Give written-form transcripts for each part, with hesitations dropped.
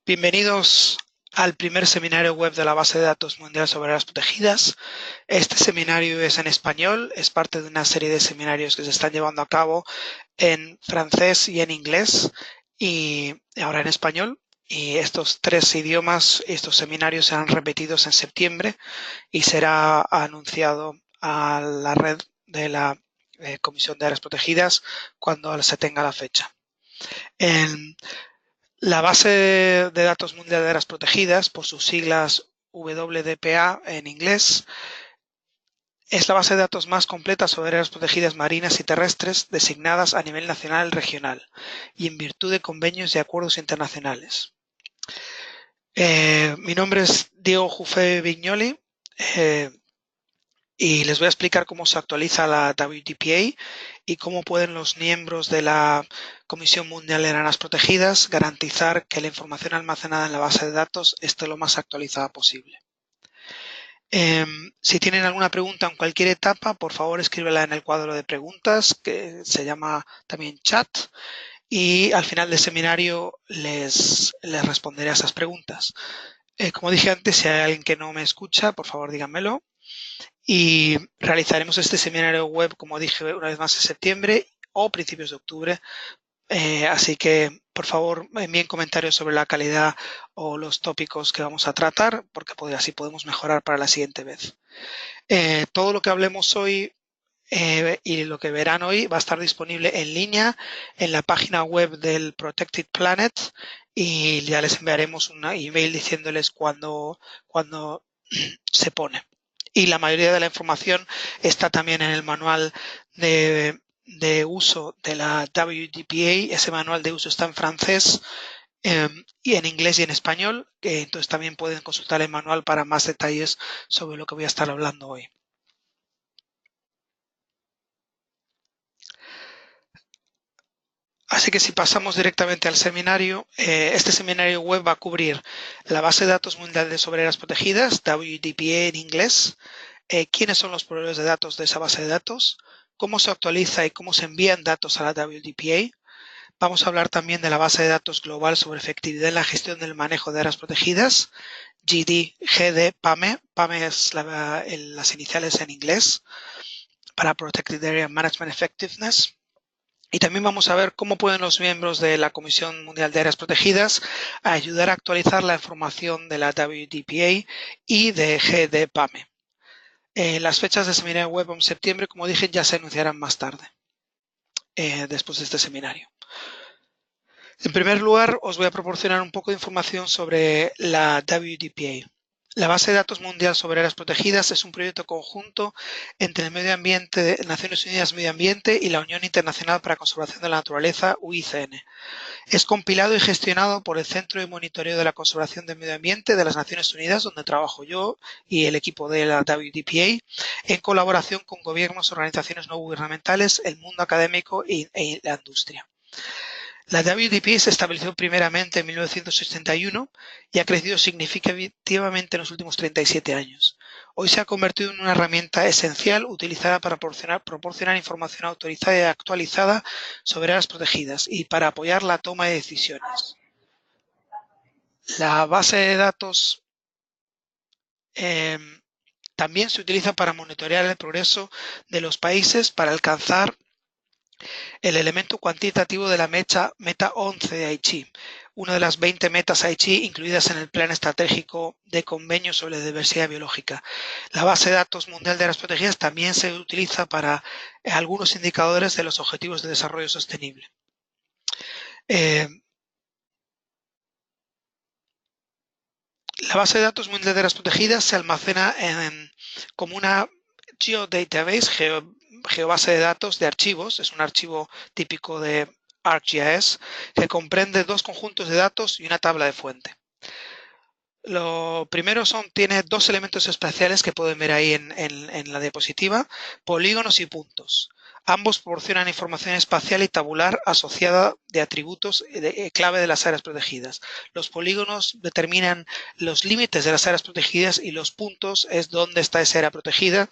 Bienvenidos al primer seminario web de la base de datos mundial sobre áreas protegidas. Este seminario es en español, es parte de una serie de seminarios que se están llevando a cabo en francés y en inglés y ahora en español. Y estos tres idiomas, estos seminarios serán repetidos en septiembre y será anunciado a la red de la Comisión de Áreas Protegidas cuando se tenga la fecha. La base de datos mundial de áreas protegidas, por sus siglas WDPA en inglés, es la base de datos más completa sobre áreas protegidas marinas y terrestres designadas a nivel nacional y regional y en virtud de convenios y acuerdos internacionales. Mi nombre es Diego Jufé Viñoli y les voy a explicar cómo se actualiza la WDPA y cómo pueden los miembros de la Comisión Mundial de Áreas Protegidas garantizar que la información almacenada en la base de datos esté lo más actualizada posible. Si tienen alguna pregunta en cualquier etapa, por favor escríbela en el cuadro de preguntas, que se llama también chat, y al final del seminario les responderé a esas preguntas. Como dije antes, si hay alguien que no me escucha, por favor díganmelo. Y realizaremos este seminario web, como dije, una vez más en septiembre o principios de octubre. Así que, por favor, envíen comentarios sobre la calidad o los tópicos que vamos a tratar, porque así podemos mejorar para la siguiente vez. Todo lo que hablemos hoy y lo que verán hoy va a estar disponible en línea en la página web del Protected Planet y ya les enviaremos un email diciéndoles cuándo se pone. Y la mayoría de la información está también en el manual de uso de la WDPA. Ese manual de uso está en francés y en inglés y en español, entonces también pueden consultar el manual para más detalles sobre lo que voy a estar hablando hoy. Así que si pasamos directamente al seminario, este seminario web va a cubrir la base de datos mundial sobre áreas protegidas, WDPA en inglés, quiénes son los proveedores de datos de esa base de datos, cómo se actualiza y cómo se envían datos a la WDPA. Vamos a hablar también de la base de datos global sobre efectividad en la gestión del manejo de áreas protegidas, GD, PAME. PAME es las iniciales en inglés para Protected Area Management Effectiveness. Y también vamos a ver cómo pueden los miembros de la Comisión Mundial de Áreas Protegidas ayudar a actualizar la información de la WDPA y de GDPAME. Las fechas de seminario web en septiembre, como dije, ya se anunciarán más tarde, después de este seminario. En primer lugar, os voy a proporcionar un poco de información sobre la WDPA. La base de datos mundial sobre áreas protegidas es un proyecto conjunto entre el Medio Ambiente, Naciones Unidas Medio Ambiente y la Unión Internacional para la Conservación de la Naturaleza, UICN. Es compilado y gestionado por el Centro de Monitoreo de la Conservación del Medio Ambiente de las Naciones Unidas, donde trabajo yo y el equipo de la WDPA, en colaboración con gobiernos, organizaciones no gubernamentales, el mundo académico y la industria. La WDPA se estableció primeramente en 1981 y ha crecido significativamente en los últimos 37 años. Hoy se ha convertido en una herramienta esencial utilizada para proporcionar información autorizada y actualizada sobre áreas protegidas y para apoyar la toma de decisiones. La base de datos también se utiliza para monitorear el progreso de los países para alcanzar el elemento cuantitativo de la meta 11 de Aichi, una de las 20 metas Aichi incluidas en el Plan Estratégico de Convenio sobre la Diversidad Biológica. La base de datos mundial de áreas protegidas también se utiliza para algunos indicadores de los Objetivos de Desarrollo Sostenible. La base de datos mundial de áreas protegidas se almacena como una geodatabase, geobase de datos de archivos, es un archivo típico de ArcGIS que comprende dos conjuntos de datos y una tabla de fuente. Lo primero tiene dos elementos espaciales que pueden ver ahí en la diapositiva, polígonos y puntos. Ambos proporcionan información espacial y tabular asociada de atributos clave de las áreas protegidas. Los polígonos determinan los límites de las áreas protegidas y los puntos es dónde está esa área protegida.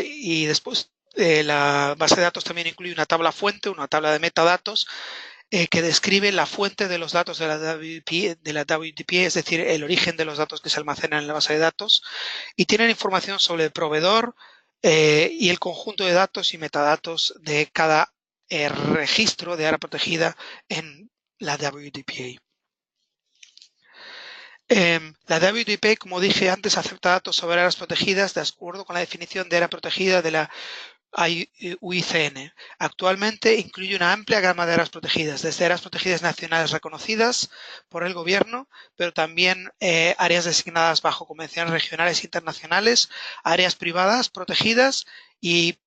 Y después la base de datos también incluye una tabla fuente, una tabla de metadatos que describe la fuente de los datos de la WDP, es decir, el origen de los datos que se almacenan en la base de datos, y tienen información sobre el proveedor y el conjunto de datos y metadatos de cada registro de área protegida en la WDPA. La WDPA, como dije antes, acepta datos sobre áreas protegidas de acuerdo con la definición de área protegida de la UICN. Actualmente incluye una amplia gama de áreas protegidas, desde áreas protegidas nacionales reconocidas por el gobierno, pero también áreas designadas bajo convenciones regionales e internacionales, áreas privadas protegidas y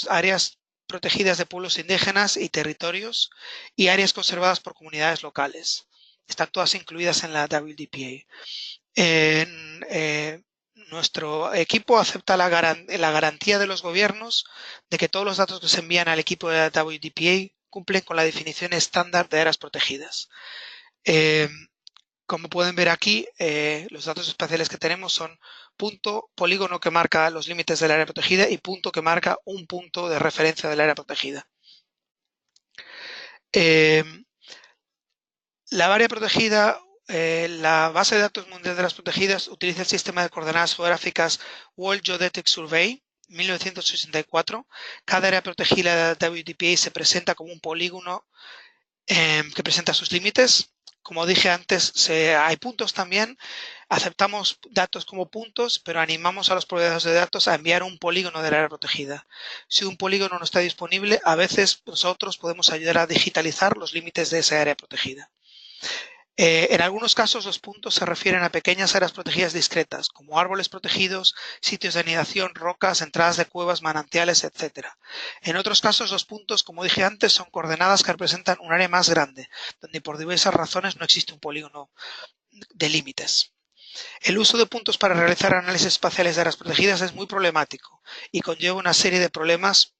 áreas protegidas de pueblos indígenas y territorios y áreas conservadas por comunidades locales. Están todas incluidas en la WDPA. Nuestro equipo acepta la garantía de los gobiernos de que todos los datos que se envían al equipo de la WDPA cumplen con la definición estándar de áreas protegidas. Como pueden ver aquí, los datos espaciales que tenemos son punto, polígono que marca los límites del área protegida y punto que marca un punto de referencia del área protegida. La área protegida, la base de datos mundial de áreas protegidas utiliza el sistema de coordenadas geográficas World Geodetic Survey 1964. Cada área protegida de WDPA se presenta como un polígono que presenta sus límites. Como dije antes, hay puntos también. Aceptamos datos como puntos, pero animamos a los proveedores de datos a enviar un polígono del área protegida. Si un polígono no está disponible, a veces nosotros podemos ayudar a digitalizar los límites de esa área protegida. En algunos casos los puntos se refieren a pequeñas áreas protegidas discretas, como árboles protegidos, sitios de anidación, rocas, entradas de cuevas, manantiales, etc. En otros casos los puntos, como dije antes, son coordenadas que representan un área más grande, donde por diversas razones no existe un polígono de límites. El uso de puntos para realizar análisis espaciales de áreas protegidas es muy problemático y conlleva una serie de problemas.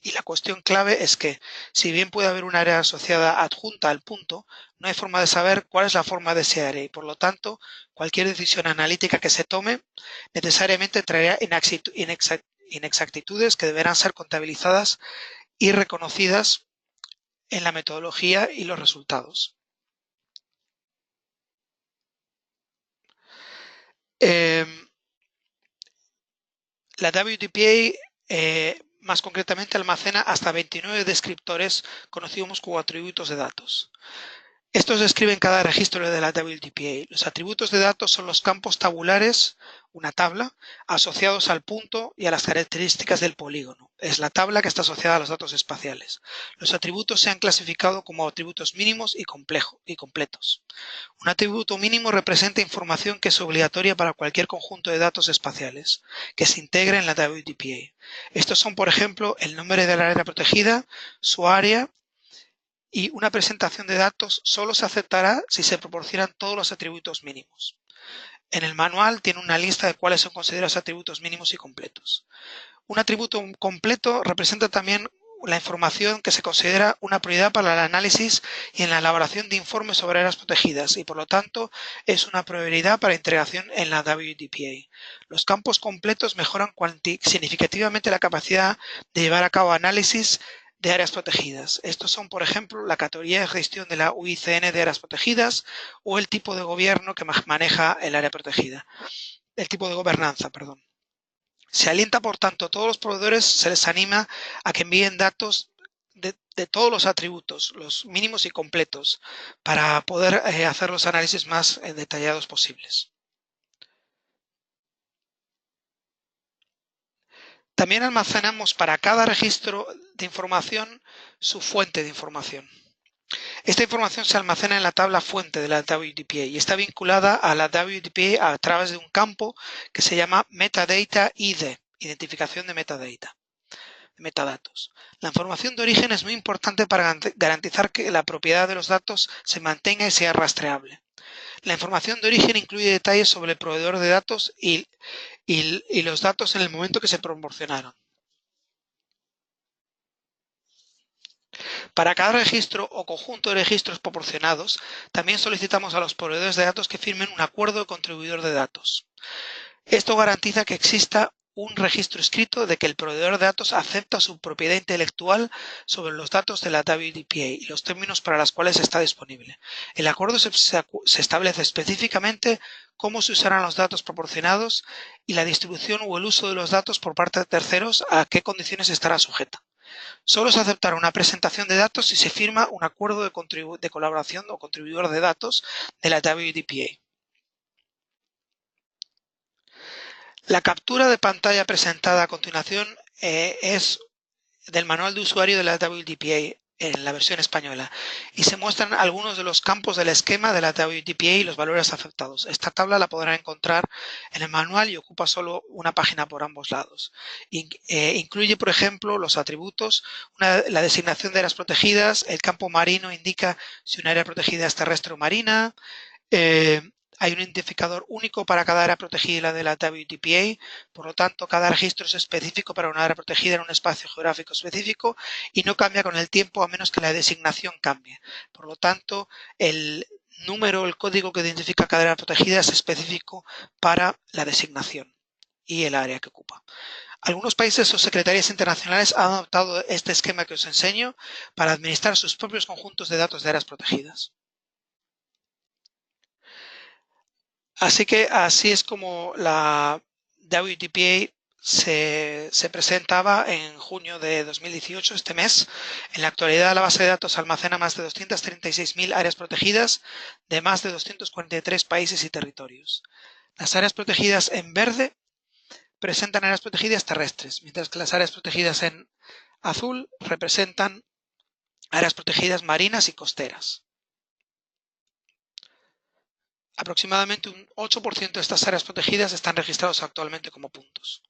Y la cuestión clave es que, si bien puede haber un área asociada adjunta al punto, no hay forma de saber cuál es la forma de ese área y, por lo tanto, cualquier decisión analítica que se tome necesariamente traerá inexactitudes que deberán ser contabilizadas y reconocidas en la metodología y los resultados. La WDPA más concretamente almacena hasta 29 descriptores conocidos como atributos de datos. Estos describen cada registro de la WDPA. Los atributos de datos son los campos tabulares, una tabla, asociados al punto y a las características del polígono. Es la tabla que está asociada a los datos espaciales. Los atributos se han clasificado como atributos mínimos y completos. Un atributo mínimo representa información que es obligatoria para cualquier conjunto de datos espaciales que se integre en la WDPA. Estos son, por ejemplo, el nombre de la área protegida, su área, y una presentación de datos solo se aceptará si se proporcionan todos los atributos mínimos. En el manual tiene una lista de cuáles son considerados atributos mínimos y completos. Un atributo completo representa también la información que se considera una prioridad para el análisis y en la elaboración de informes sobre áreas protegidas y, por lo tanto, es una prioridad para integración en la WDPA. Los campos completos mejoran significativamente la capacidad de llevar a cabo análisis de áreas protegidas. Estos son, por ejemplo, la categoría de gestión de la UICN de áreas protegidas o el tipo de gobierno que maneja el área protegida. El tipo de gobernanza, perdón. Se alienta, por tanto, a todos los proveedores, se les anima a que envíen datos de todos los atributos, los mínimos y completos, para poder hacer los análisis más detallados posibles. También almacenamos para cada registro de información su fuente de información. Esta información se almacena en la tabla fuente de la WDPA y está vinculada a la WDPA a través de un campo que se llama Metadata ID, identificación de metadatos. La información de origen es muy importante para garantizar que la propiedad de los datos se mantenga y sea rastreable. La información de origen incluye detalles sobre el proveedor de datos y los datos en el momento que se proporcionaron. Para cada registro o conjunto de registros proporcionados, también solicitamos a los proveedores de datos que firmen un acuerdo de contribuidor de datos. Esto garantiza que exista un registro escrito de que el proveedor de datos acepta su propiedad intelectual sobre los datos de la WDPA y los términos para los cuales está disponible. El acuerdo se establece específicamente cómo se usarán los datos proporcionados y la distribución o el uso de los datos por parte de terceros a qué condiciones estará sujeta. Solo se aceptará una presentación de datos si se firma un acuerdo de colaboración o contribuidor de datos de la WDPA. La captura de pantalla presentada a continuación es del manual de usuario de la WDPA en la versión española y se muestran algunos de los campos del esquema de la WDPA y los valores aceptados. Esta tabla la podrán encontrar en el manual y ocupa solo una página por ambos lados. Incluye, por ejemplo, los atributos, la designación de áreas protegidas, el campo marino indica si una área protegida es terrestre o marina, hay un identificador único para cada área protegida de la WDPA, por lo tanto, cada registro es específico para una área protegida en un espacio geográfico específico y no cambia con el tiempo a menos que la designación cambie. Por lo tanto, el número, el código que identifica cada área protegida es específico para la designación y el área que ocupa. Algunos países o secretarías internacionales han adoptado este esquema que os enseño para administrar sus propios conjuntos de datos de áreas protegidas. Así que así es como la WDPA se presentaba en junio de 2018, este mes. En la actualidad, la base de datos almacena más de 236.000 áreas protegidas de más de 243 países y territorios. Las áreas protegidas en verde presentan áreas protegidas terrestres, mientras que las áreas protegidas en azul representan áreas protegidas marinas y costeras. Aproximadamente un 8% de estas áreas protegidas están registrados actualmente como puntos.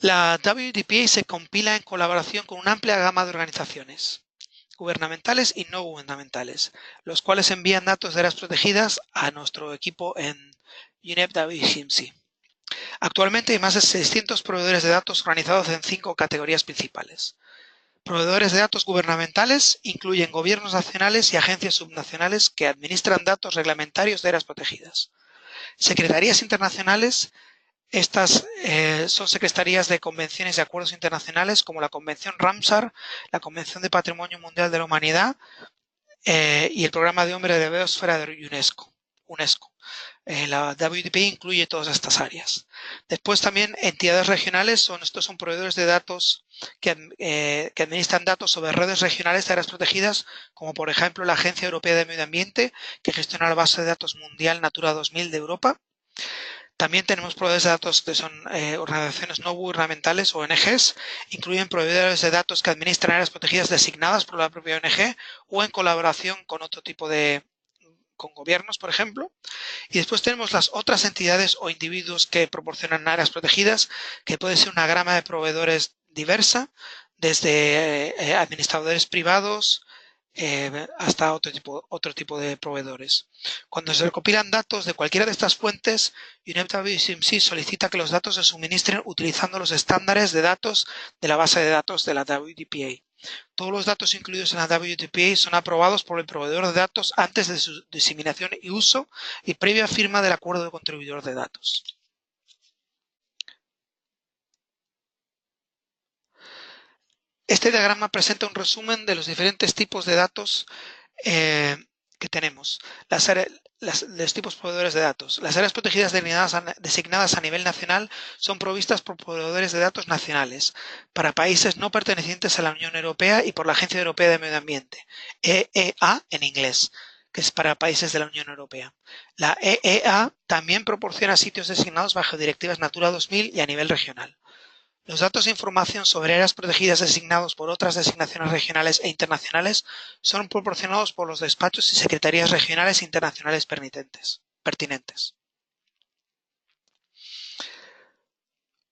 La WDPA se compila en colaboración con una amplia gama de organizaciones gubernamentales y no gubernamentales, los cuales envían datos de áreas protegidas a nuestro equipo en UNEP WCMC. Actualmente hay más de 600 proveedores de datos organizados en 5 categorías principales. Proveedores de datos gubernamentales incluyen gobiernos nacionales y agencias subnacionales que administran datos reglamentarios de áreas protegidas. Secretarías internacionales, estas son secretarías de convenciones y acuerdos internacionales como la Convención Ramsar, la Convención de Patrimonio Mundial de la Humanidad y el Programa de Hombre de Biosfera de UNESCO. La WDPA incluye todas estas áreas. Después también entidades regionales, estos son proveedores de datos que administran datos sobre redes regionales de áreas protegidas, como por ejemplo la Agencia Europea de Medio Ambiente, que gestiona la base de datos mundial Natura 2000 de Europa. También tenemos proveedores de datos que son organizaciones no gubernamentales, ONGs, incluyen proveedores de datos que administran áreas protegidas designadas por la propia ONG o en colaboración con otro tipo con gobiernos, por ejemplo. Y después tenemos las otras entidades o individuos que proporcionan áreas protegidas, que puede ser una gama de proveedores diversa, desde administradores privados hasta otro tipo de proveedores. Cuando se recopilan datos de cualquiera de estas fuentes, UNEP WCMC solicita que los datos se suministren utilizando los estándares de datos de la base de datos de la WDPA. Todos los datos incluidos en la WDPA son aprobados por el proveedor de datos antes de su diseminación y uso y previa firma del acuerdo de contribuidor de datos. Este diagrama presenta un resumen de los diferentes tipos de datos que tenemos. Los tipos proveedores de datos. Las áreas protegidas designadas a nivel nacional son provistas por proveedores de datos nacionales para países no pertenecientes a la Unión Europea y por la Agencia Europea de Medio Ambiente, EEA en inglés, que es para países de la Unión Europea. La EEA también proporciona sitios designados bajo directivas Natura 2000 y a nivel regional. Los datos e información sobre áreas protegidas designados por otras designaciones regionales e internacionales son proporcionados por los despachos y secretarías regionales e internacionales pertinentes.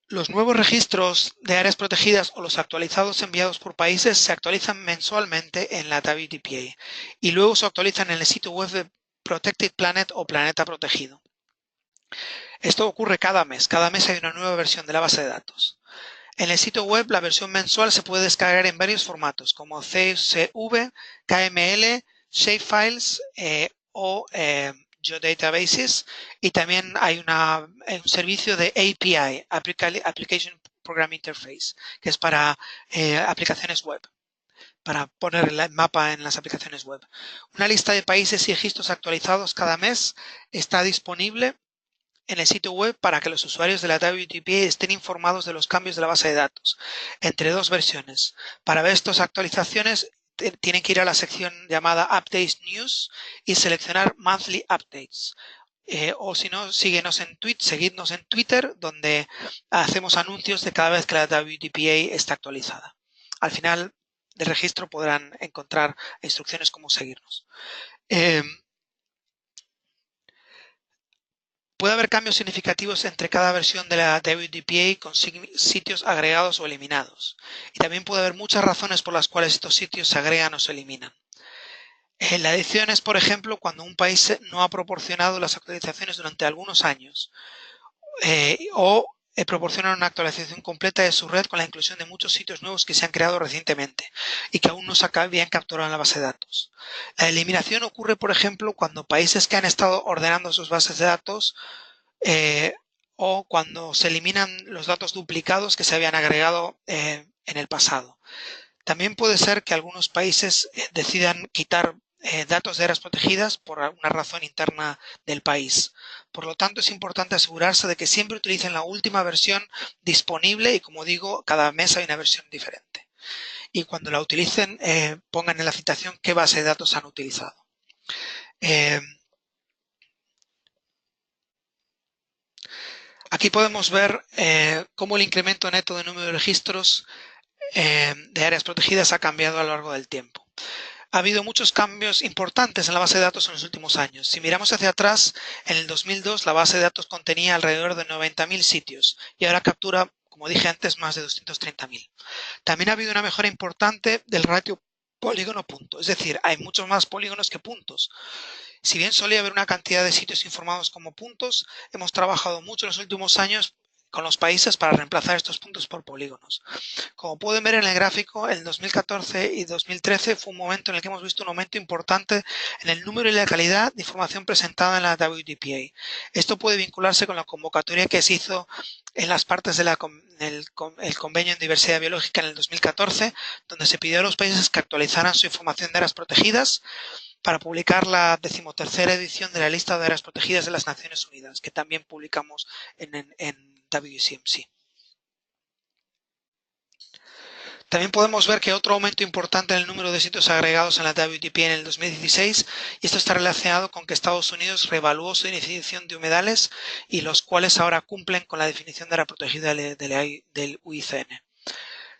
Los nuevos registros de áreas protegidas o los actualizados enviados por países se actualizan mensualmente en la WDPA y luego se actualizan en el sitio web de Protected Planet o Planeta Protegido. Esto ocurre cada mes. Cada mes hay una nueva versión de la base de datos. En el sitio web, la versión mensual se puede descargar en varios formatos, como CSV, KML, Shapefiles o Geodatabases, y también hay un servicio de API, Application Program Interface, que es para aplicaciones web, para poner el mapa en las aplicaciones web. Una lista de países y registros actualizados cada mes está disponible en el sitio web para que los usuarios de la WTPA estén informados de los cambios de la base de datos entre dos versiones. Para ver estas actualizaciones tienen que ir a la sección llamada Updates News y seleccionar Monthly Updates. O si no, seguidnos en Twitter, donde hacemos anuncios de cada vez que la WTPA está actualizada. Al final del registro podrán encontrar instrucciones cómo seguirnos. Puede haber cambios significativos entre cada versión de la WTPA con sitios agregados o eliminados. Y también puede haber muchas razones por las cuales estos sitios se agregan o se eliminan. La edición es, por ejemplo, cuando un país no ha proporcionado las actualizaciones durante algunos años o proporciona una actualización completa de su red con la inclusión de muchos sitios nuevos que se han creado recientemente y que aún no se habían capturado en la base de datos. La eliminación ocurre, por ejemplo, cuando países que han estado ordenando sus bases de datos o cuando se eliminan los datos duplicados que se habían agregado en el pasado. También puede ser que algunos países decidan quitar datos de áreas protegidas por alguna razón interna del país. Por lo tanto, es importante asegurarse de que siempre utilicen la última versión disponible y, como digo, cada mes hay una versión diferente. Y cuando la utilicen, pongan en la citación qué base de datos han utilizado. Aquí podemos ver cómo el incremento neto de número de registros de áreas protegidas ha cambiado a lo largo del tiempo. Ha habido muchos cambios importantes en la base de datos en los últimos años. Si miramos hacia atrás, en el 2002 la base de datos contenía alrededor de 90.000 sitios y ahora captura, como dije antes, más de 230.000. También ha habido una mejora importante del ratio polígono-punto, es decir, hay muchos más polígonos que puntos. Si bien solía haber una cantidad de sitios informados como puntos, hemos trabajado mucho en los últimos años con los países para reemplazar estos puntos por polígonos. Como pueden ver en el gráfico, en 2014 y 2013 fue un momento en el que hemos visto un aumento importante en el número y la calidad de información presentada en la WTPA. Esto puede vincularse con la convocatoria que se hizo en las partes del Convenio en Diversidad Biológica en el 2014, donde se pidió a los países que actualizaran su información de áreas protegidas para publicar la 13ª edición de la lista de áreas protegidas de las Naciones Unidas, que también publicamos en WCMC. También podemos ver que otro aumento importante en el número de sitios agregados en la WTPA en el 2016, y esto está relacionado con que Estados Unidos reevaluó su definición de humedales y los cuales ahora cumplen con la definición de área protegida del UICN.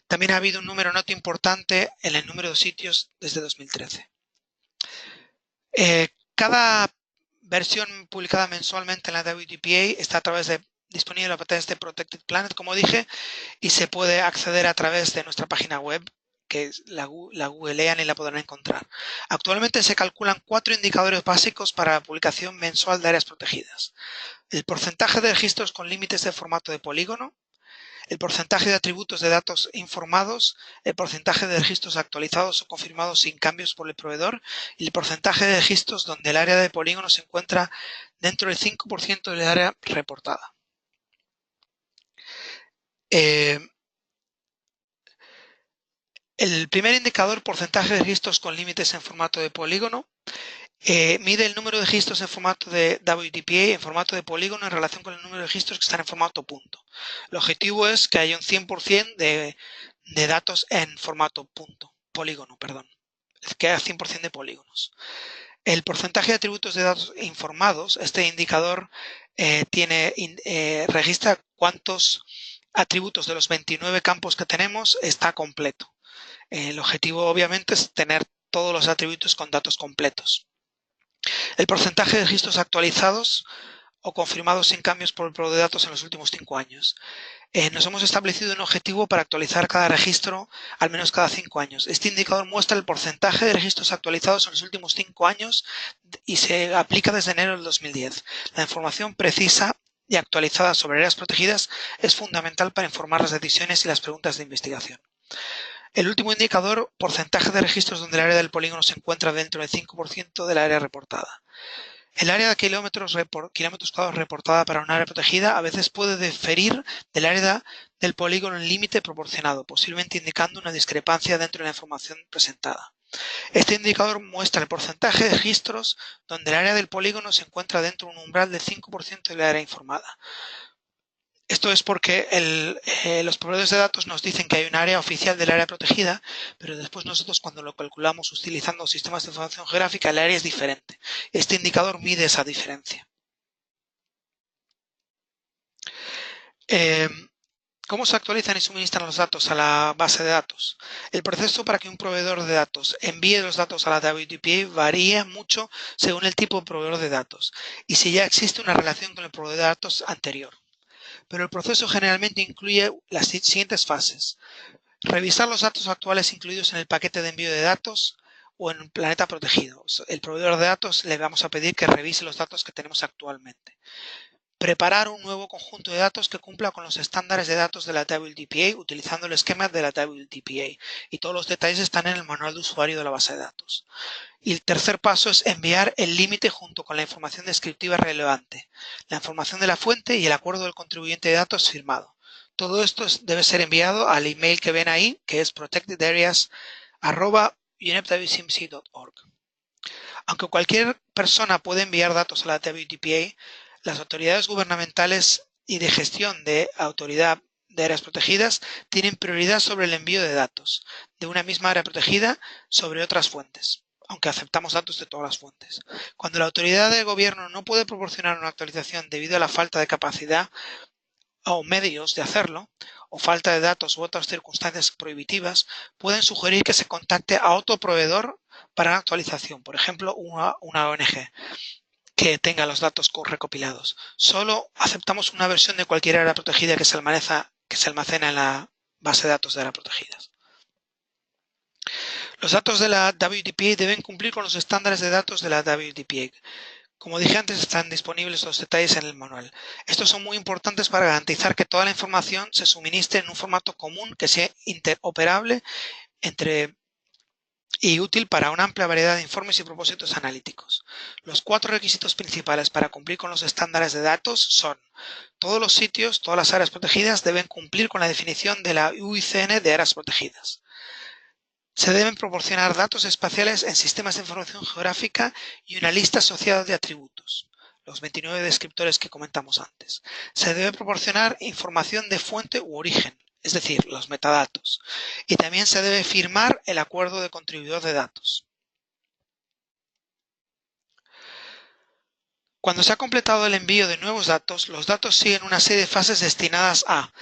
También ha habido un número no importante en el número de sitios desde 2013. Cada versión publicada mensualmente en la WTPA está disponible a través de Protected Planet, como dije, y se puede acceder a través de nuestra página web, que la googlean y la podrán encontrar. Actualmente se calculan 4 indicadores básicos para la publicación mensual de áreas protegidas: el porcentaje de registros con límites de formato de polígono, el porcentaje de atributos de datos informados, el porcentaje de registros actualizados o confirmados sin cambios por el proveedor y el porcentaje de registros donde el área de polígono se encuentra dentro del 5% del área reportada. El primer indicador, porcentaje de registros con límites en formato de polígono, mide el número de registros en formato de WTPA en formato de polígono en relación con el número de registros que están en formato punto. El objetivo es que haya un 100% de datos en formato polígono, que haya 100% de polígonos. El porcentaje de atributos de datos informados, este indicador registra cuántos atributos de los 29 campos que tenemos está completo. El objetivo, obviamente, es tener todos los atributos con datos completos. El porcentaje de registros actualizados o confirmados sin cambios por el proveedor de datos en los últimos 5 años. Nos hemos establecido un objetivo para actualizar cada registro al menos cada 5 años. Este indicador muestra el porcentaje de registros actualizados en los últimos 5 años y se aplica desde enero del 2010. La información precisa y actualizada sobre áreas protegidas es fundamental para informar las decisiones y las preguntas de investigación. El último indicador, porcentaje de registros donde el área del polígono se encuentra dentro del 5% del área reportada. El área de kilómetros cuadrados reportada para un área protegida a veces puede diferir del área del polígono en límite proporcionado, posiblemente indicando una discrepancia dentro de la información presentada. Este indicador muestra el porcentaje de registros donde el área del polígono se encuentra dentro de un umbral del 5% del área informada. Esto es porque los proveedores de datos nos dicen que hay un área oficial del área protegida, pero después nosotros cuando lo calculamos utilizando sistemas de información geográfica, el área es diferente. Este indicador mide esa diferencia. ¿Cómo se actualizan y suministran los datos a la base de datos? El proceso para que un proveedor de datos envíe los datos a la WDPA varía mucho según el tipo de proveedor de datos y si ya existe una relación con el proveedor de datos anterior. Pero el proceso generalmente incluye las siguientes fases. Revisar los datos actuales incluidos en el paquete de envío de datos o en un planeta protegido. El proveedor de datos le vamos a pedir que revise los datos que tenemos actualmente. Preparar un nuevo conjunto de datos que cumpla con los estándares de datos de la WDPA utilizando el esquema de la WDPA y todos los detalles están en el manual de usuario de la base de datos. Y el tercer paso es enviar el límite junto con la información descriptiva relevante, la información de la fuente y el acuerdo del contribuyente de datos firmado. Todo esto debe ser enviado al email que ven ahí, que es protectedareas@unepwcmc.org. Aunque cualquier persona puede enviar datos a la WDPA, las autoridades gubernamentales y de gestión de autoridad de áreas protegidas tienen prioridad sobre el envío de datos de una misma área protegida sobre otras fuentes, aunque aceptamos datos de todas las fuentes. Cuando la autoridad de gobierno no puede proporcionar una actualización debido a la falta de capacidad o medios de hacerlo, o falta de datos u otras circunstancias prohibitivas, pueden sugerir que se contacte a otro proveedor para una actualización, por ejemplo, una ONG que tenga los datos recopilados. Solo aceptamos una versión de cualquier área protegida que se almacena en la base de datos de áreas protegidas. Los datos de la WDPA deben cumplir con los estándares de datos de la WDPA. Como dije antes, están disponibles los detalles en el manual. Estos son muy importantes para garantizar que toda la información se suministre en un formato común que sea interoperable y útil para una amplia variedad de informes y propósitos analíticos. Los 4 requisitos principales para cumplir con los estándares de datos son: todos los sitios, todas las áreas protegidas deben cumplir con la definición de la UICN de áreas protegidas. Se deben proporcionar datos espaciales en sistemas de información geográfica y una lista asociada de atributos, los 29 descriptores que comentamos antes. Se debe proporcionar información de fuente u origen, es decir, los metadatos. Y también se debe firmar el acuerdo de contribuidor de datos. Cuando se ha completado el envío de nuevos datos, los datos siguen una serie de fases destinadas a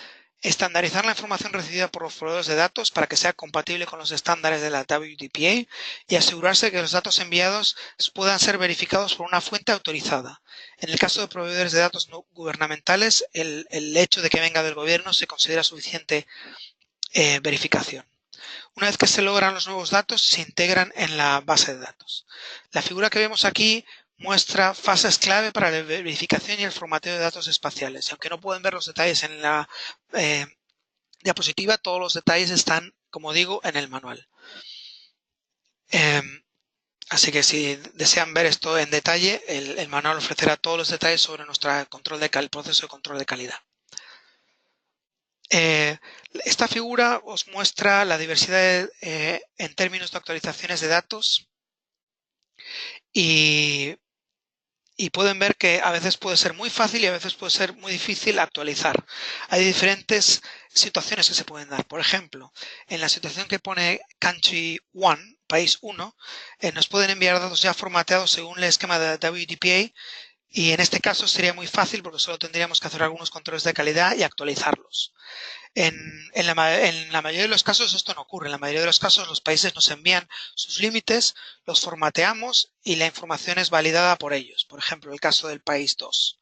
estandarizar la información recibida por los proveedores de datos para que sea compatible con los estándares de la WDPA y asegurarse que los datos enviados puedan ser verificados por una fuente autorizada. En el caso de proveedores de datos no gubernamentales, el hecho de que venga del gobierno se considera suficiente verificación. Una vez que se logran los nuevos datos, se integran en la base de datos. La figura que vemos aquí muestra fases clave para la verificación y el formateo de datos espaciales. Y aunque no pueden ver los detalles en la diapositiva, todos los detalles están, como digo, en el manual. Así que si desean ver esto en detalle, el manual ofrecerá todos los detalles sobre nuestro proceso de control de calidad. Esta figura os muestra la diversidad en términos de actualizaciones de datos y pueden ver que a veces puede ser muy fácil y a veces puede ser muy difícil actualizar. Hay diferentes situaciones que se pueden dar. Por ejemplo, en la situación que pone Country 1, país 1, nos pueden enviar datos ya formateados según el esquema de WDPA y en este caso sería muy fácil porque solo tendríamos que hacer algunos controles de calidad y actualizarlos. En la mayoría de los casos esto no ocurre. En la mayoría de los casos los países nos envían sus límites, los formateamos y la información es validada por ellos. Por ejemplo, el caso del país 2.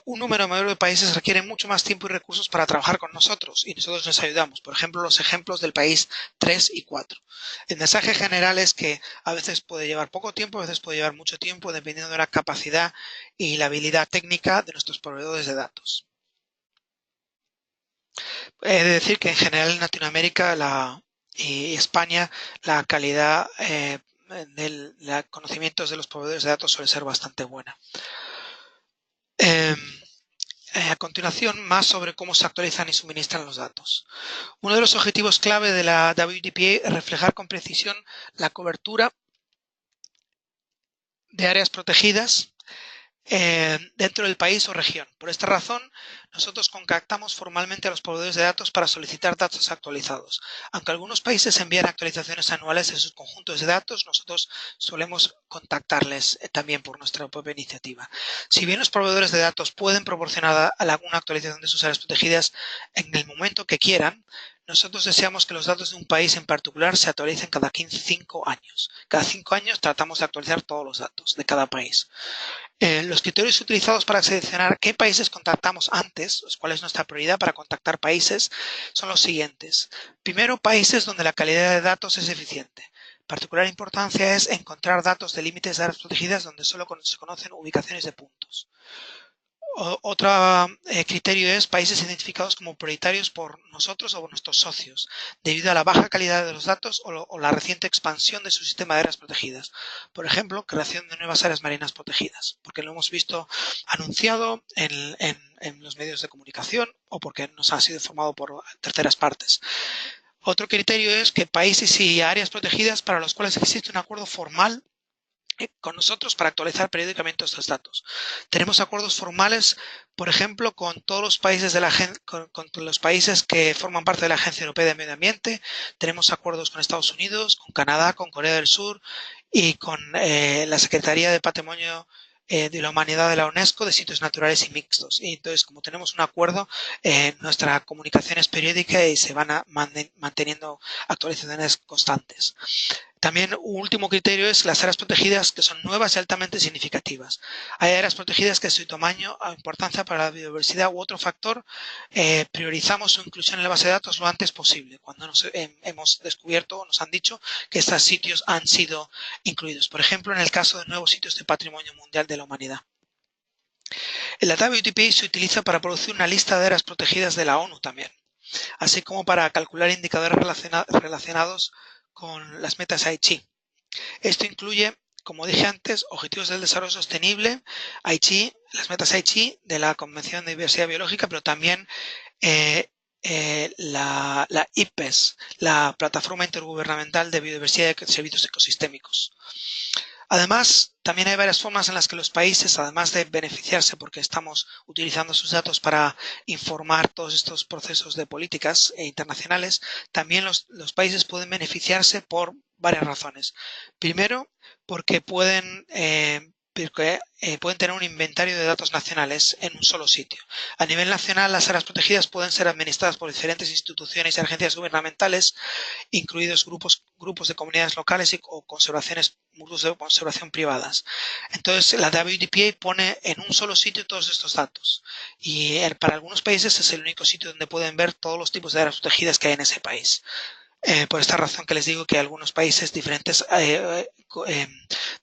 Un número mayor de países requieren mucho más tiempo y recursos para trabajar con nosotros y nosotros les ayudamos. Por ejemplo, los ejemplos del país 3 y 4. El mensaje general es que a veces puede llevar poco tiempo, a veces puede llevar mucho tiempo, dependiendo de la capacidad y la habilidad técnica de nuestros proveedores de datos. He de decir que en general en Latinoamérica y España la calidad conocimientos de los proveedores de datos suele ser bastante buena. A continuación, más sobre cómo se actualizan y suministran los datos. Uno de los objetivos clave de la WDPA es reflejar con precisión la cobertura de áreas protegidas dentro del país o región. Por esta razón, nosotros contactamos formalmente a los proveedores de datos para solicitar datos actualizados. Aunque algunos países envían actualizaciones anuales de sus conjuntos de datos, nosotros solemos contactarles también por nuestra propia iniciativa. Si bien los proveedores de datos pueden proporcionar alguna actualización de sus áreas protegidas en el momento que quieran, nosotros deseamos que los datos de un país en particular se actualicen cada 5 años. Cada 5 años tratamos de actualizar todos los datos de cada país. Los criterios utilizados para seleccionar qué países contactamos antes, cuál es nuestra prioridad para contactar países, son los siguientes. Primero, países donde la calidad de datos es eficiente. Particular importancia es encontrar datos de límites de áreas protegidas donde solo se conocen ubicaciones de puntos. Otro criterio es países identificados como prioritarios por nosotros o nuestros socios, debido a la baja calidad de los datos o la reciente expansión de su sistema de áreas protegidas. Por ejemplo, creación de nuevas áreas marinas protegidas, porque lo hemos visto anunciado en los medios de comunicación o porque nos ha sido informado por terceras partes. Otro criterio es que países y áreas protegidas para los cuales existe un acuerdo formal con nosotros para actualizar periódicamente estos datos. Tenemos acuerdos formales, por ejemplo, con todos los países con los países que forman parte de la Agencia Europea de Medio Ambiente. Tenemos acuerdos con Estados Unidos, con Canadá, con Corea del Sur y con la Secretaría de Patrimonio de la Humanidad de la UNESCO de sitios naturales y mixtos. Y entonces, como tenemos un acuerdo, nuestra comunicación es periódica y se van manteniendo actualizaciones constantes. También un último criterio es las áreas protegidas que son nuevas y altamente significativas. Hay áreas protegidas que su tamaño o importancia para la biodiversidad u otro factor priorizamos su inclusión en la base de datos lo antes posible, cuando hemos descubierto o nos han dicho que estos sitios han sido incluidos. Por ejemplo, en el caso de nuevos sitios de patrimonio mundial de la humanidad. La WTP se utiliza para producir una lista de áreas protegidas de la ONU también, así como para calcular indicadores relacionados con las metas Aichi. Esto incluye, como dije antes, objetivos del desarrollo sostenible, Aichi, las metas Aichi de la Convención de Diversidad Biológica, pero también la IPES, la Plataforma Intergubernamental de Biodiversidad y Servicios Ecosistémicos. Además, también hay varias formas en las que los países, además de beneficiarse porque estamos utilizando sus datos para informar todos estos procesos de políticas internacionales, también los países pueden beneficiarse por varias razones. Primero, porque pueden tener un inventario de datos nacionales en un solo sitio. A nivel nacional, las áreas protegidas pueden ser administradas por diferentes instituciones y agencias gubernamentales, incluidos grupos de comunidades locales o grupos de conservación privadas. Entonces, la WDPA pone en un solo sitio todos estos datos y para algunos países es el único sitio donde pueden ver todos los tipos de áreas protegidas que hay en ese país. Por esta razón que les digo que algunos países, diferentes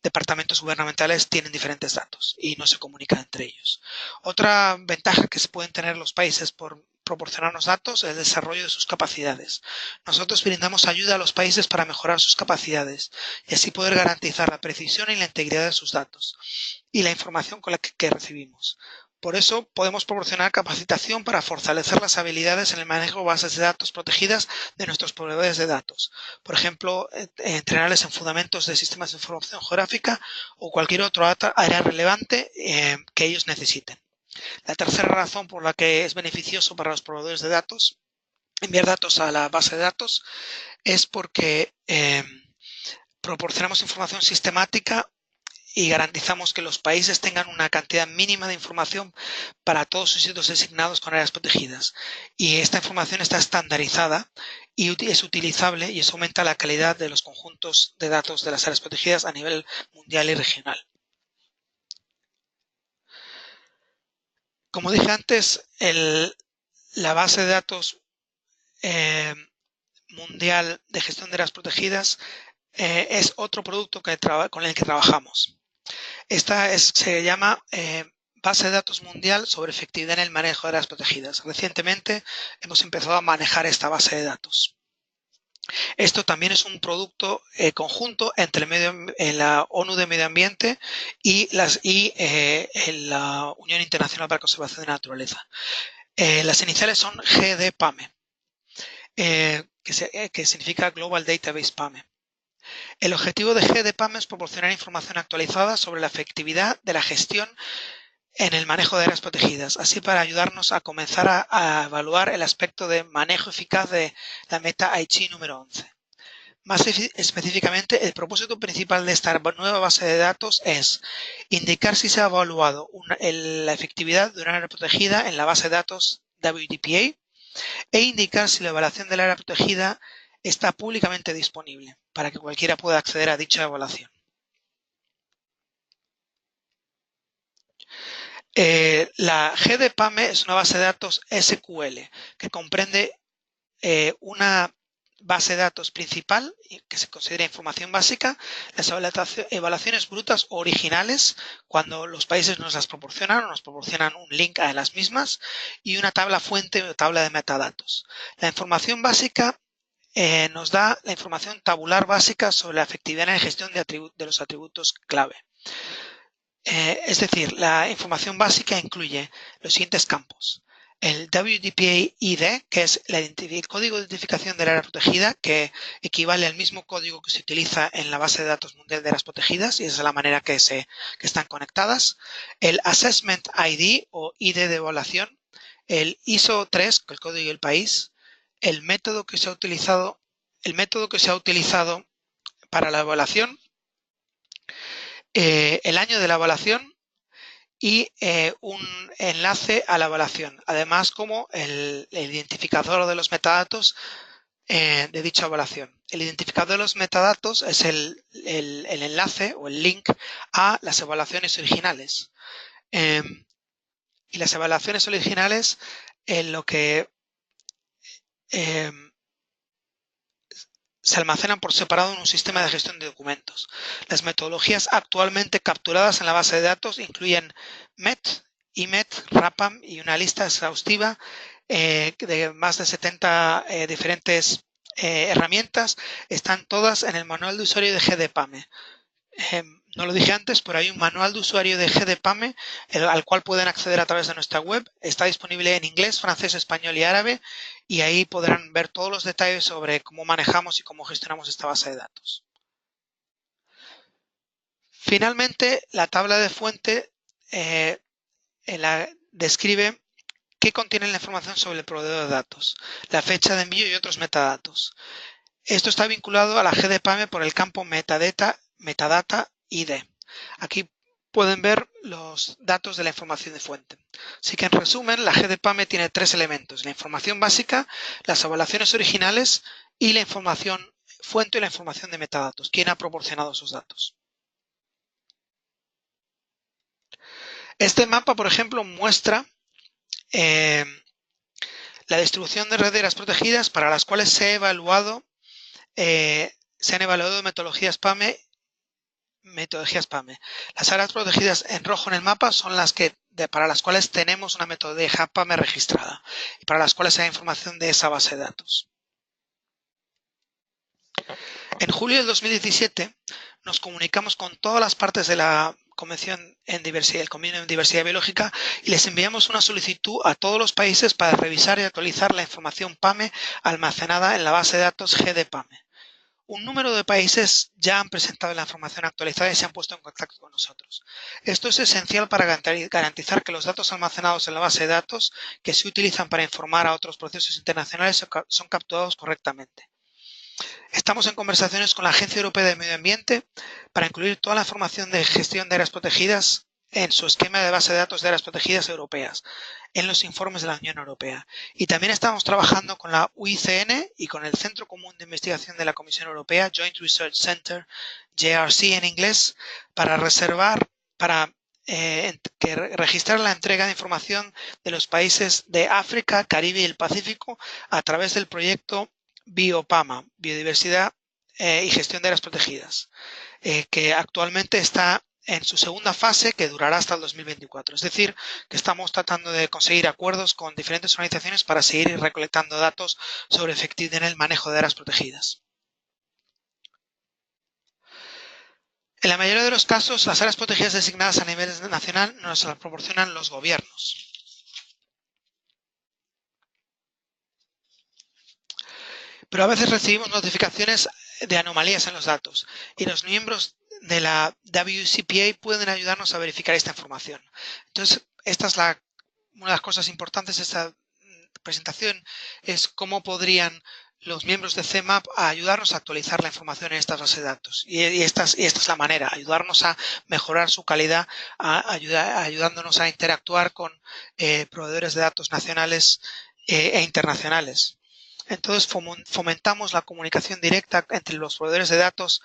departamentos gubernamentales tienen diferentes datos y no se comunican entre ellos. Otra ventaja que se pueden tener los países por proporcionarnos datos es el desarrollo de sus capacidades. Nosotros brindamos ayuda a los países para mejorar sus capacidades y así poder garantizar la precisión y la integridad de sus datos y la información con la que recibimos. Por eso podemos proporcionar capacitación para fortalecer las habilidades en el manejo de bases de datos protegidas de nuestros proveedores de datos. Por ejemplo, entrenarles en fundamentos de sistemas de información geográfica o cualquier otra área relevante que ellos necesiten. La tercera razón por la que es beneficioso para los proveedores de datos enviar datos a la base de datos es porque proporcionamos información sistemática y garantizamos que los países tengan una cantidad mínima de información para todos sus sitios designados con áreas protegidas. Y esta información está estandarizada y es utilizable y eso aumenta la calidad de los conjuntos de datos de las áreas protegidas a nivel mundial y regional. Como dije antes, la base de datos mundial de gestión de áreas protegidas es otro producto con el que trabajamos. Esta se llama Base de Datos Mundial sobre Efectividad en el Manejo de Áreas Protegidas. Recientemente hemos empezado a manejar esta base de datos. Esto también es un producto conjunto entre la ONU de Medio Ambiente y la Unión Internacional para la Conservación de la Naturaleza. Las iniciales son GDPAME, que significa Global Database PAME. El objetivo de GDPAME es proporcionar información actualizada sobre la efectividad de la gestión en el manejo de áreas protegidas, así para ayudarnos a comenzar a evaluar el aspecto de manejo eficaz de la meta Aichi número 11. Más específicamente, el propósito principal de esta nueva base de datos es indicar si se ha evaluado la efectividad de una área protegida en la base de datos WDPA e indicar si la evaluación del área protegida está públicamente disponible para que cualquiera pueda acceder a dicha evaluación. La GDPAME es una base de datos SQL que comprende una base de datos principal que se considera información básica, las evaluaciones brutas o originales cuando los países nos las proporcionan o nos proporcionan un link a las mismas y una tabla fuente o tabla de metadatos. La información básica nos da la información tabular básica sobre la efectividad en la gestión de los atributos clave. Es decir, la información básica incluye los siguientes campos. El WDPA ID, que es el código de identificación del área protegida, que equivale al mismo código que se utiliza en la base de datos mundial de áreas protegidas, y esa es la manera que están conectadas. El Assessment ID o ID de evaluación. El ISO 3, el código y el país. El método que se ha utilizado para la evaluación. El año de la evaluación y un enlace a la evaluación, además como el identificador de los metadatos de dicha evaluación. El identificador de los metadatos es el enlace o el link a las evaluaciones originales. Y las evaluaciones originales lo que se almacenan por separado en un sistema de gestión de documentos. Las metodologías actualmente capturadas en la base de datos incluyen MET, IMET, RAPAM y una lista exhaustiva de más de 70 diferentes herramientas. Están todas en el manual de usuario de GDPAME. No lo dije antes, pero hay un manual de usuario de GDPAME al cual pueden acceder a través de nuestra web. Está disponible en inglés, francés, español y árabe y ahí podrán ver todos los detalles sobre cómo manejamos y cómo gestionamos esta base de datos. Finalmente, la tabla de fuente describe qué contiene la información sobre el proveedor de datos, la fecha de envío y otros metadatos. Esto está vinculado a la GDPAME por el campo metadata ID. Aquí pueden ver los datos de la información de fuente. Así que en resumen, la GDPAME tiene tres elementos: la información básica, las evaluaciones originales y la información fuente y la información de metadatos. ¿Quién ha proporcionado esos datos? Este mapa, por ejemplo, muestra la distribución de redes protegidas para las cuales se han evaluado metodologías PAME. Las áreas protegidas en rojo en el mapa son para las cuales tenemos una metodología PAME registrada y para las cuales hay información de esa base de datos. En julio del 2017 nos comunicamos con todas las partes de la Convención en Diversidad, el Convenio en Diversidad Biológica, y les enviamos una solicitud a todos los países para revisar y actualizar la información PAME almacenada en la base de datos GDPAME. Un número de países ya han presentado la información actualizada y se han puesto en contacto con nosotros. Esto es esencial para garantizar que los datos almacenados en la base de datos que se utilizan para informar a otros procesos internacionales son capturados correctamente. Estamos en conversaciones con la Agencia Europea de Medio Ambiente para incluir toda la información de gestión de áreas protegidas en su esquema de base de datos de áreas protegidas europeas, en los informes de la Unión Europea. Y también estamos trabajando con la UICN y con el Centro Común de Investigación de la Comisión Europea, Joint Research Center, JRC en inglés, para registrar la entrega de información de los países de África, Caribe y el Pacífico a través del proyecto BioPAMA, Biodiversidad y Gestión de Áreas Protegidas, que actualmente está en su segunda fase, que durará hasta el 2024. Es decir, que estamos tratando de conseguir acuerdos con diferentes organizaciones para seguir recolectando datos sobre efectividad en el manejo de áreas protegidas. En la mayoría de los casos, las áreas protegidas designadas a nivel nacional nos las proporcionan los gobiernos. Pero a veces recibimos notificaciones de anomalías en los datos y los miembros de la WCPA pueden ayudarnos a verificar esta información. Entonces, esta es una de las cosas importantes de esta presentación, es cómo podrían los miembros de CMAP ayudarnos a actualizar la información en estas bases de datos. Y esta es la manera, ayudarnos a mejorar su calidad, ayudándonos a interactuar con proveedores de datos nacionales e internacionales. Entonces, fomentamos la comunicación directa entre los proveedores de datos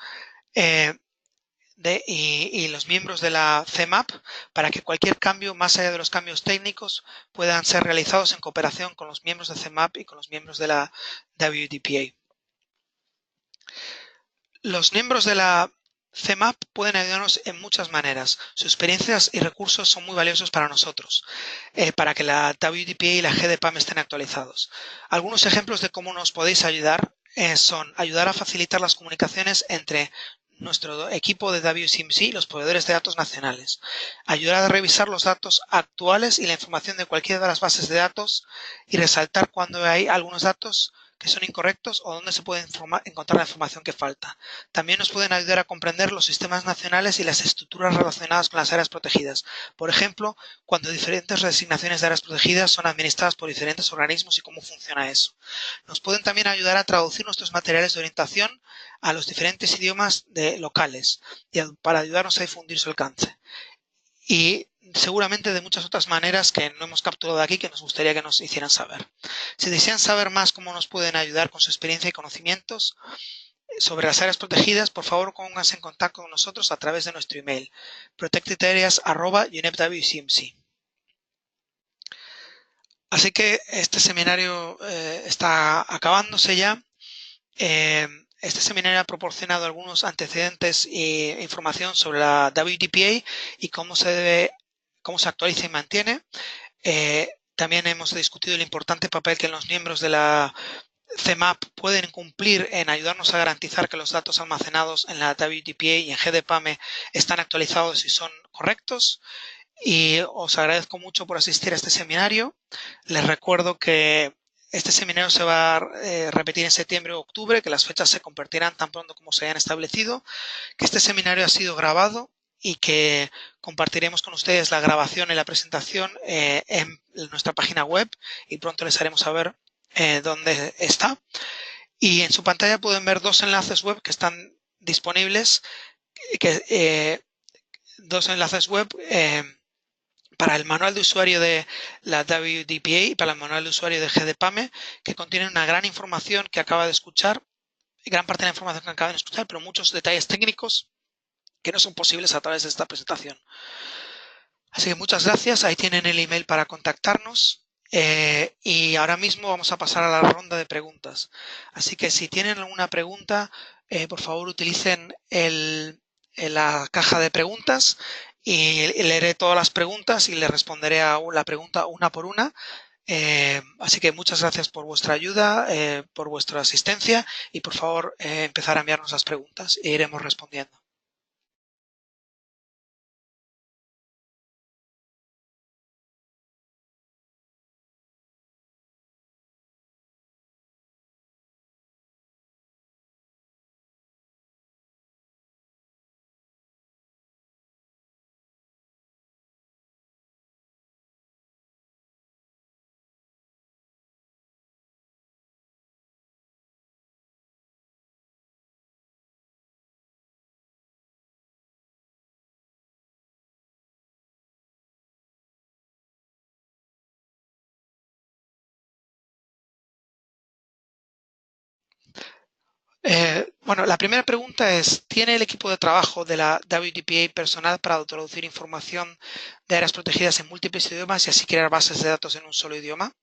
y los miembros de la CMAP para que cualquier cambio, más allá de los cambios técnicos, puedan ser realizados en cooperación con los miembros de CMAP y con los miembros de la WDPA. Los miembros de la CMAP pueden ayudarnos en muchas maneras. Sus experiencias y recursos son muy valiosos para nosotros, para que la WDPA y la GDPAM estén actualizados. Algunos ejemplos de cómo nos podéis ayudar son ayudar a facilitar las comunicaciones entre nuestro equipo de WCMC y los proveedores de datos nacionales. Ayudar a revisar los datos actuales y la información de cualquiera de las bases de datos y resaltar cuando hay algunos datos que son incorrectos o dónde se puede encontrar la información que falta. También nos pueden ayudar a comprender los sistemas nacionales y las estructuras relacionadas con las áreas protegidas. Por ejemplo, cuando diferentes designaciones de áreas protegidas son administradas por diferentes organismos y cómo funciona eso. Nos pueden también ayudar a traducir nuestros materiales de orientación a los diferentes idiomas locales para ayudarnos a difundir su alcance. Y seguramente de muchas otras maneras que no hemos capturado aquí que nos gustaría que nos hicieran saber. Si desean saber más cómo nos pueden ayudar con su experiencia y conocimientos sobre las áreas protegidas, por favor pónganse en contacto con nosotros a través de nuestro email protectedareas@unepwcmc. Así que este seminario está acabándose ya. Este seminario ha proporcionado algunos antecedentes e información sobre la WDPA y cómo se actualiza y mantiene. También hemos discutido el importante papel que los miembros de la CMAP pueden cumplir en ayudarnos a garantizar que los datos almacenados en la WDPA y en GDPAME están actualizados y son correctos. Y os agradezco mucho por asistir a este seminario. Les recuerdo que este seminario se va a repetir en septiembre o octubre, que las fechas se convertirán tan pronto como se hayan establecido, que este seminario ha sido grabado y que compartiremos con ustedes la grabación y la presentación en nuestra página web y pronto les haremos saber dónde está. Y en su pantalla pueden ver dos enlaces web que están disponibles, dos enlaces web para el manual de usuario de la WDPA y para el manual de usuario de GDPAME, que contienen una gran información que acaba de escuchar, gran parte de la información que acaban de escuchar, pero muchos detalles técnicos que no son posibles a través de esta presentación. Así que muchas gracias. Ahí tienen el email para contactarnos. Y ahora mismo vamos a pasar a la ronda de preguntas. Así que si tienen alguna pregunta, por favor utilicen la caja de preguntas y leeré todas las preguntas y le responderé a la pregunta una por una. Así que muchas gracias por vuestra ayuda, por vuestra asistencia y por favor empezar a enviarnos las preguntas e iremos respondiendo. Bueno, la primera pregunta es, ¿tiene el equipo de trabajo de la WDPA personal para traducir información de áreas protegidas en múltiples idiomas y así crear bases de datos en un solo idioma?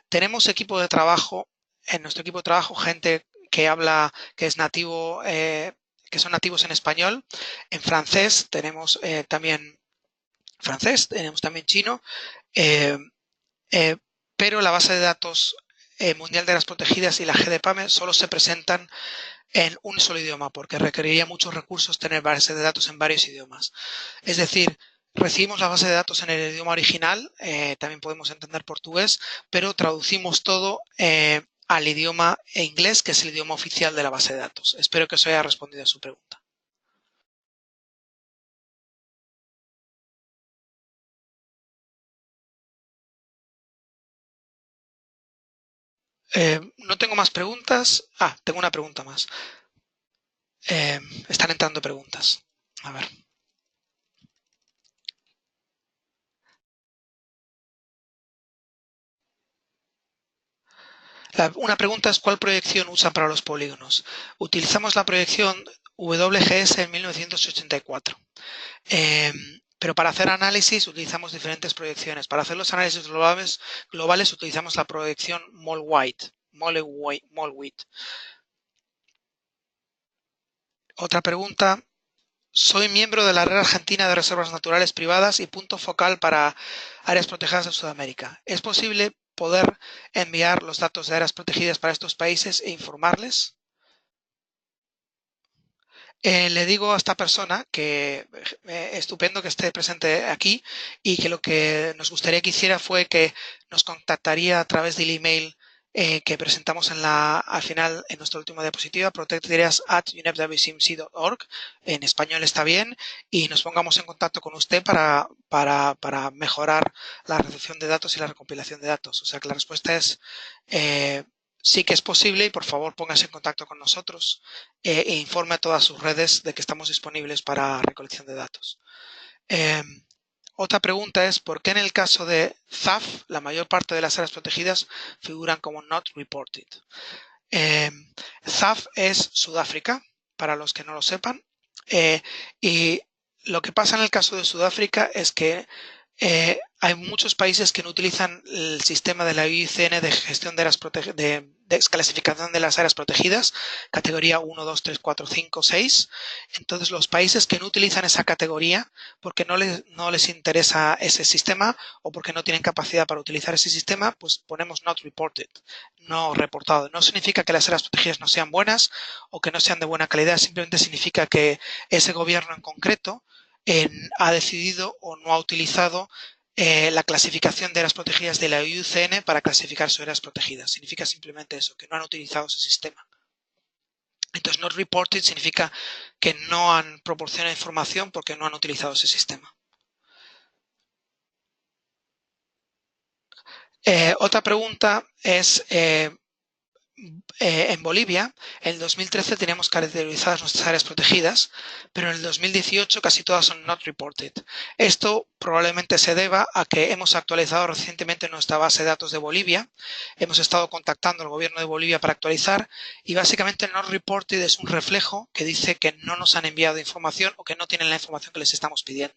Tenemos equipo de trabajo, en nuestro equipo de trabajo, gente que habla, que es nativo, que son nativos en español. En francés tenemos también tenemos también chino, pero la base de datos mundial de áreas protegidas y la GDPAME solo se presentan en un solo idioma, porque requeriría muchos recursos tener bases de datos en varios idiomas. Es decir, recibimos la base de datos en el idioma original, también podemos entender portugués, pero traducimos todo al idioma inglés, que es el idioma oficial de la base de datos. Espero que os haya respondido a su pregunta. No tengo más preguntas. Ah, tengo una pregunta más. Eh, Están entrando preguntas. A ver. Una pregunta es ¿cuál proyección usan para los polígonos? Utilizamos la proyección WGS en 1984. Pero para hacer análisis utilizamos diferentes proyecciones. Para hacer los análisis globales utilizamos la proyección Mollewit. Otra pregunta. Soy miembro de la Red Argentina de Reservas Naturales Privadas y punto focal para áreas protegidas de Sudamérica. ¿Es posible poder enviar los datos de áreas protegidas para estos países e informarles? Le digo a esta persona que estupendo que esté presente aquí y que lo que nos gustaría que hiciera fue que nos contactaría a través del email que presentamos al final en nuestra última diapositiva, protectareas@unepwcmc.org, en español está bien, y nos pongamos en contacto con usted para mejorar la recepción de datos y la recopilación de datos. O sea que la respuesta es sí que es posible y por favor póngase en contacto con nosotros e informe a todas sus redes de que estamos disponibles para recolección de datos. Eh, Otra pregunta es ¿por qué en el caso de ZAF la mayor parte de las áreas protegidas figuran como not reported? Eh, ZAF es Sudáfrica, para los que no lo sepan, y lo que pasa en el caso de Sudáfrica es que hay muchos países que no utilizan el sistema de la IUCN de gestión de de desclasificación de las áreas protegidas, categoría 1, 2, 3, 4, 5, 6. Entonces, los países que no utilizan esa categoría porque no les interesa ese sistema o porque no tienen capacidad para utilizar ese sistema, pues ponemos not reported, no reportado. No significa que las áreas protegidas no sean buenas o que no sean de buena calidad, simplemente significa que ese gobierno en concreto ha decidido o no ha utilizado la clasificación de áreas protegidas de la IUCN para clasificar sus áreas protegidas. Significa simplemente eso, que no han utilizado ese sistema. Entonces, not reported significa que no han proporcionado información porque no han utilizado ese sistema. Otra pregunta es, en Bolivia, en el 2013 teníamos caracterizadas nuestras áreas protegidas, pero en el 2018 casi todas son not reported. Esto probablemente se deba a que hemos actualizado recientemente nuestra base de datos de Bolivia, hemos estado contactando al gobierno de Bolivia para actualizar y básicamente not reported es un reflejo que dice que no nos han enviado información o que no tienen la información que les estamos pidiendo.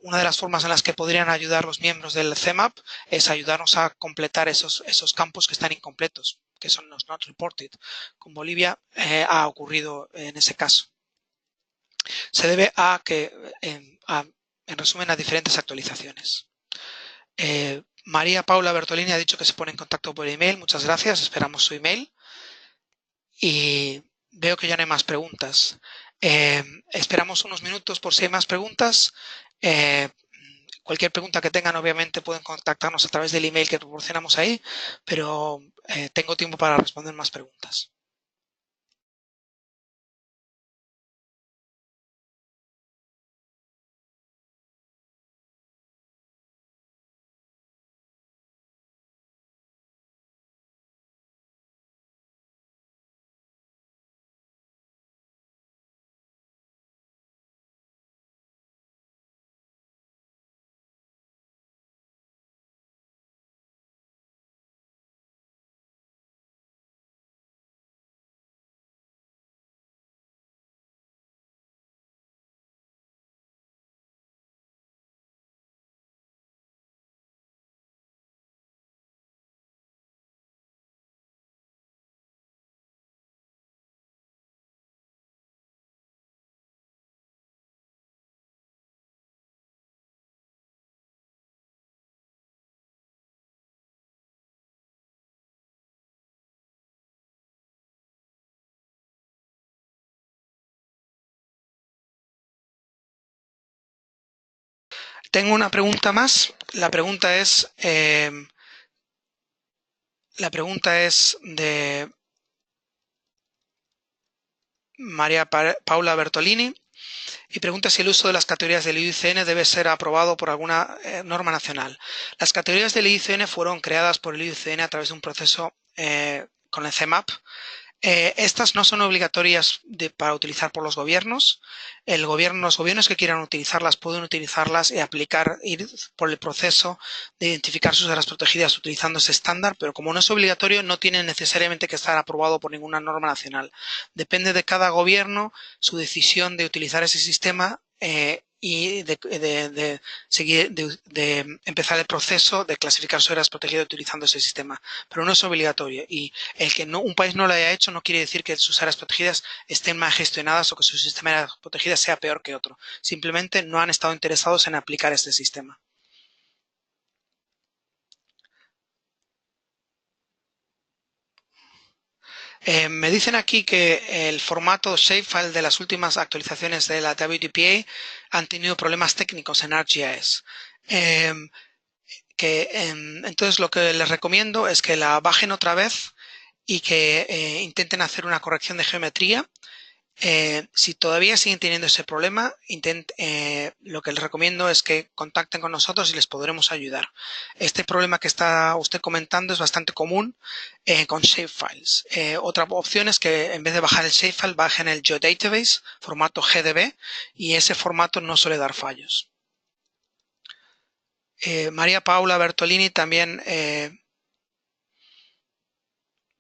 Una de las formas en las que podrían ayudar los miembros del CEMAP es ayudarnos a completar esos campos que están incompletos, que son los not reported. Con Bolivia ha ocurrido en ese caso. Se debe a que, en resumen, a diferentes actualizaciones. María Paula Bertolini ha dicho que se pone en contacto por email. Muchas gracias. Esperamos su email. Y veo que ya no hay más preguntas. Esperamos unos minutos por si hay más preguntas. Cualquier pregunta que tengan, obviamente, pueden contactarnos a través del email que proporcionamos ahí, pero tengo tiempo para responder más preguntas. Tengo una pregunta más. La pregunta es de María Paula Bertolini y pregunta si el uso de las categorías del IUCN debe ser aprobado por alguna norma nacional. Las categorías del IUCN fueron creadas por el IUCN a través de un proceso con el CEMAP. Estas no son obligatorias para utilizar por los gobiernos. Los gobiernos que quieran utilizarlas pueden utilizarlas y ir por el proceso de identificar sus áreas protegidas utilizando ese estándar, pero como no es obligatorio, no tiene necesariamente que estar aprobado por ninguna norma nacional. Depende de cada gobierno su decisión de utilizar ese sistema y de empezar el proceso de clasificar sus áreas protegidas utilizando ese sistema, pero no es obligatorio. Y el que un país no lo haya hecho no quiere decir que sus áreas protegidas estén mal gestionadas o que su sistema de áreas protegidas sea peor que otro. Simplemente no han estado interesados en aplicar este sistema. Me dicen aquí que el formato shapefile de las últimas actualizaciones de la WDPA han tenido problemas técnicos en ArcGIS. Entonces lo que les recomiendo es que la bajen otra vez y que intenten hacer una corrección de geometría. Si todavía siguen teniendo ese problema, lo que les recomiendo es que contacten con nosotros y les podremos ayudar. Este problema que está usted comentando es bastante común con shapefiles. Otra opción es que en vez de bajar el shapefile, bajen el GeoDatabase, formato GDB, y ese formato no suele dar fallos. María Paula Bertolini también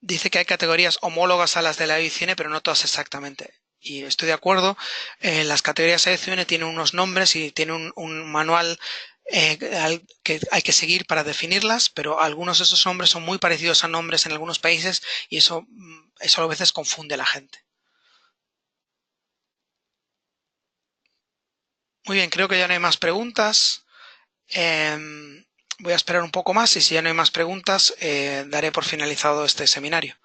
dice que hay categorías homólogas a las de la IUCN, pero no todas exactamente. Y estoy de acuerdo, las categorías IUCN tienen unos nombres y tienen un manual que hay que seguir para definirlas, pero algunos de esos nombres son muy parecidos a nombres en algunos países y eso a veces confunde a la gente. Muy bien, creo que ya no hay más preguntas. Voy a esperar un poco más y si ya no hay más preguntas, daré por finalizado este seminario.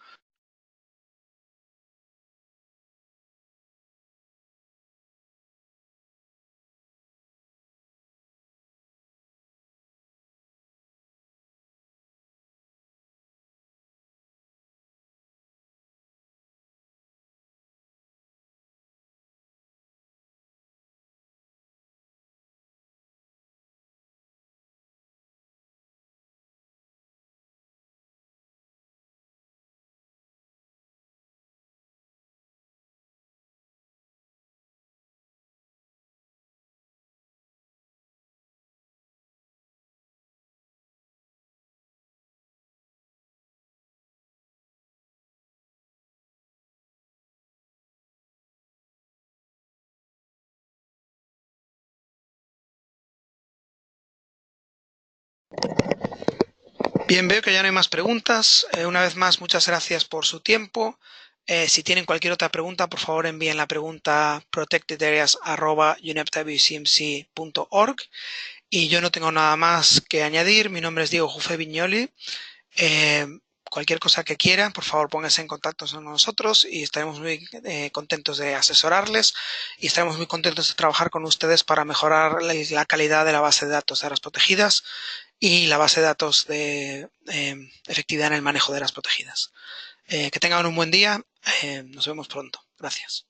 Bien, veo que ya no hay más preguntas. Una vez más, muchas gracias por su tiempo. Si tienen cualquier otra pregunta, por favor envíen la pregunta a protectedareas@unepwcmc.org. Y yo no tengo nada más que añadir. Mi nombre es Diego Jufe Viñoli. Eh, Cualquier cosa que quieran, por favor pónganse en contacto con nosotros y estaremos muy contentos de asesorarles y estaremos muy contentos de trabajar con ustedes para mejorar la calidad de la base de datos de áreas protegidas y la base de datos de efectividad en el manejo de áreas protegidas. Que tengan un buen día. Nos vemos pronto. Gracias.